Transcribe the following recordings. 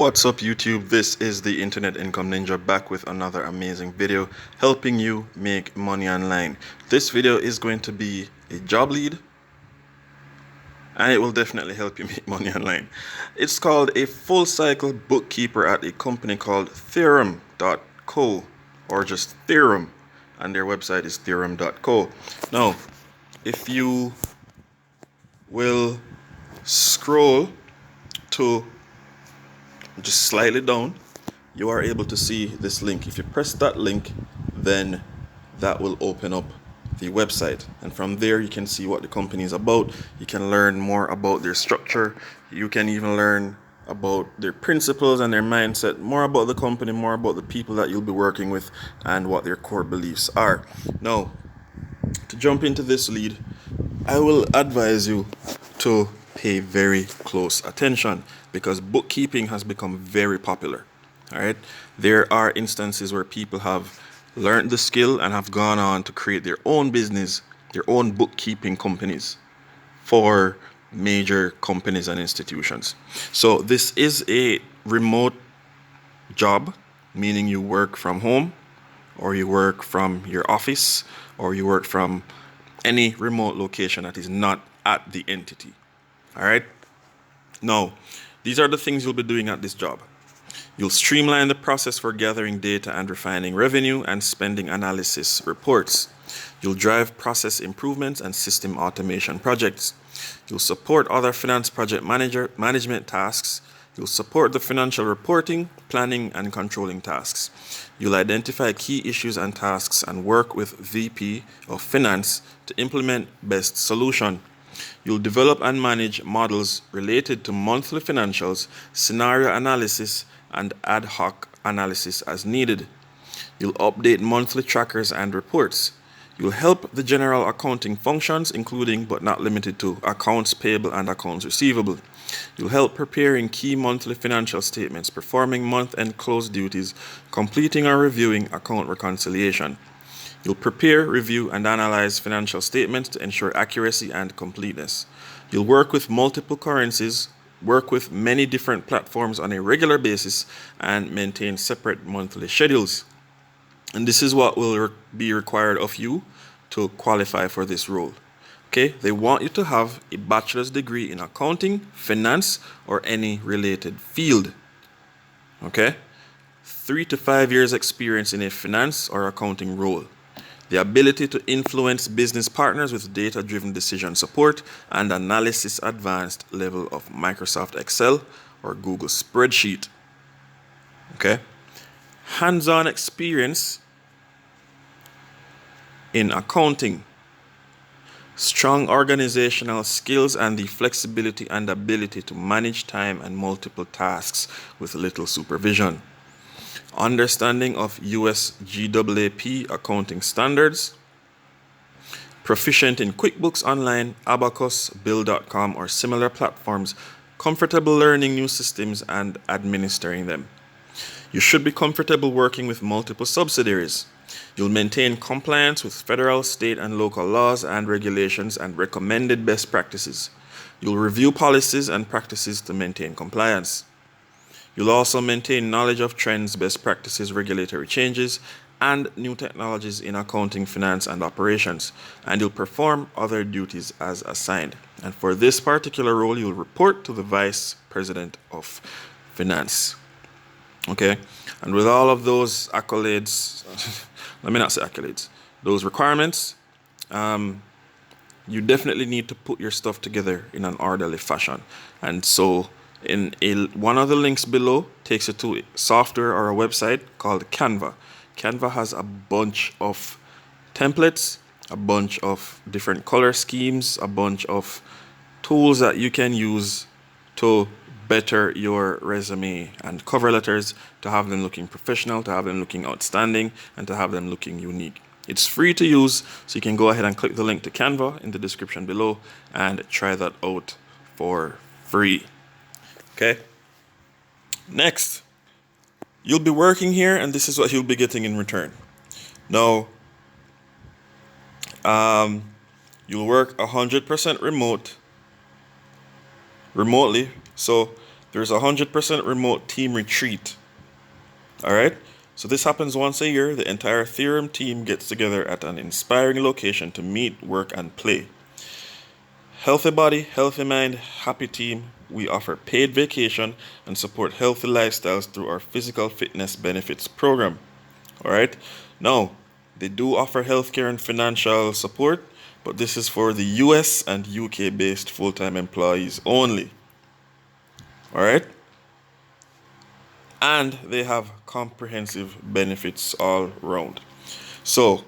What's up YouTube? This is the Internet Income Ninja back with another amazing video helping you make money online. This video is going to be a job lead and it will definitely help you make money online. It's called a full cycle bookkeeper at a company called Theorem.co or just Theorem, and their website is Theorem.co. Now, if you will scroll to just slightly down, you are able to see this link. If you press that link, then that will open up the website, and from there you can see what the company is about. You can learn more about their structure. You can even learn about their principles and their mindset, more about the company, more about the people that you'll be working with, and what their core beliefs are. Now, to jump into this lead, I will advise you to pay very close attention because bookkeeping has become very popular. All right, there are instances where people have learned the skill and have gone on to create their own business, their own bookkeeping companies for major companies and institutions. So this is a remote job, meaning you work from home, or you work from your office, or you work from any remote location that is not at the entity. All right. Now, these are the things you'll be doing at this job. You'll streamline the process for gathering data and refining revenue and spending analysis reports. You'll drive process improvements and system automation projects. You'll support other finance project management tasks. You'll support the financial reporting, planning, and controlling tasks. You'll identify key issues and tasks and work with VP of Finance to implement best solution. You'll develop and manage models related to monthly financials, scenario analysis, and ad hoc analysis as needed. You'll update monthly trackers and reports. You'll help the general accounting functions, including but not limited to accounts payable and accounts receivable. You'll help preparing key monthly financial statements, performing month-end close duties, completing or reviewing account reconciliation. You'll prepare, review, and analyze financial statements to ensure accuracy and completeness. You'll work with multiple currencies, work with many different platforms on a regular basis, and maintain separate monthly schedules. And this is what will be required of you to qualify for this role. Okay, they want you to have a bachelor's degree in accounting, finance, or any related field. Okay, 3 to 5 years experience in a finance or accounting role. The ability to influence business partners with data-driven decision support and analysis advanced level of Microsoft Excel or Google Spreadsheet. Okay. Hands-on experience in accounting. Strong organizational skills and the flexibility and ability to manage time and multiple tasks with little supervision. Understanding of US GAAP accounting standards, proficient in QuickBooks Online, Abacus, Bill.com, or similar platforms, comfortable learning new systems and administering them. You should be comfortable working with multiple subsidiaries. You'll maintain compliance with federal, state, and local laws and regulations and recommended best practices. You'll review policies and practices to maintain compliance. You'll also maintain knowledge of trends, best practices, regulatory changes, and new technologies in accounting, finance, and operations. And you'll perform other duties as assigned. And for this particular role, you'll report to the Vice President of Finance. Okay? And with all of those accolades, let me not say accolades, those requirements, you definitely need to put your stuff together in an orderly fashion. And so one of the links below takes you to a software or a website called Canva. Canva has a bunch of templates, a bunch of different color schemes, a bunch of tools that you can use to better your resume and cover letters, to have them looking professional, to have them looking outstanding, and to have them looking unique. It's free to use, so you can go ahead and click the link to Canva in the description below and try that out for free. Okay. Next, you'll be working here, and this is what you'll be getting in return. Now, you'll work 100% remotely. So There's a 100% remote team retreat. All right. So this happens once a year. The entire Theorem team gets together at an inspiring location to meet, work, and play. Healthy body, healthy mind, happy team. We offer paid vacation and support healthy lifestyles through our physical fitness benefits program. All right. Now, they do offer healthcare and financial support, but this is for the US and UK based full time employees only. All right. And they have comprehensive benefits all around. So,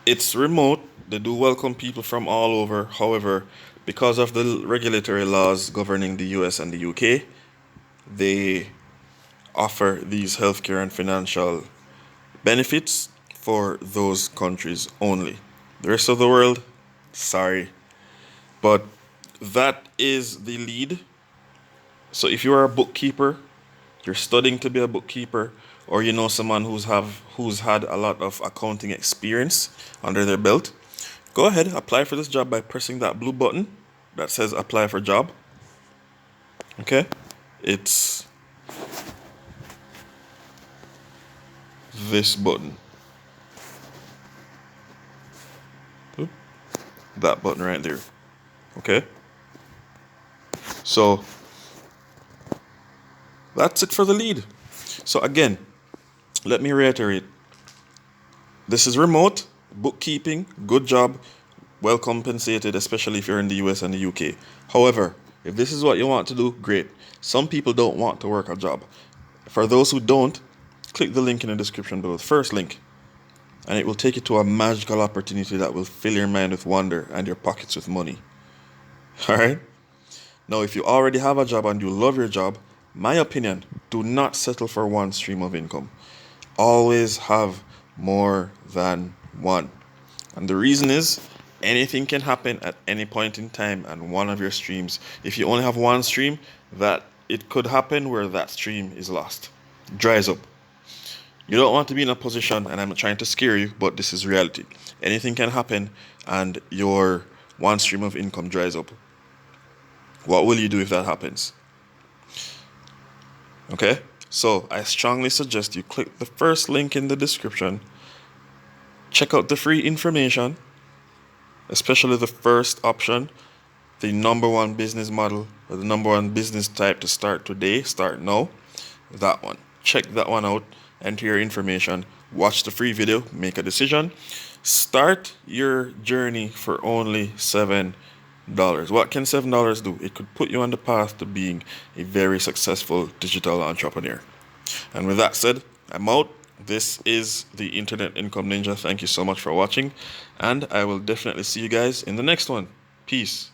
it's remote. They do welcome people from all over. However, because of the regulatory laws governing the US and the UK, they offer these healthcare and financial benefits for those countries only. The rest of the world, sorry. But that is the lead. So if you are a bookkeeper, you're studying to be a bookkeeper, or you know someone who's had a lot of accounting experience under their belt, go ahead, apply for this job by pressing that blue button that says apply for job. Okay? It's this button. Oop. That button right there. Okay? So that's it for the lead. So again, let me reiterate. This is remote, bookkeeping, good job, well compensated, especially if you're in the US and the UK. However, if this is what you want to do, great. Some people don't want to work a job. For those who don't, click the link in the description below, the first link, and it will take you to a magical opportunity that will fill your mind with wonder and your pockets with money. Alright? Now, if you already have a job and you love your job, my opinion, do not settle for one stream of income. Always have more than one. And the reason is, anything can happen at any point in time, and one of your streams, if you only have one stream, that it could happen where that stream is lost, dries up. You don't want to be in a position, and I'm not trying to scare you, but this is reality. Anything can happen and your one stream of income dries up. What will you do if that happens? Okay? So I strongly suggest you click the first link in the description. Check out the free information, especially the first option, the number one business model, or the number one business type to start today, start now. That one. Check that one out, enter your information, watch the free video, make a decision. Start your journey for only $7. What can $7 do? It could put you on the path to being a very successful digital entrepreneur. And with that said, I'm out. This is the Internet Income Ninja. Thank you so much for watching, and I will definitely see you guys in the next one. Peace.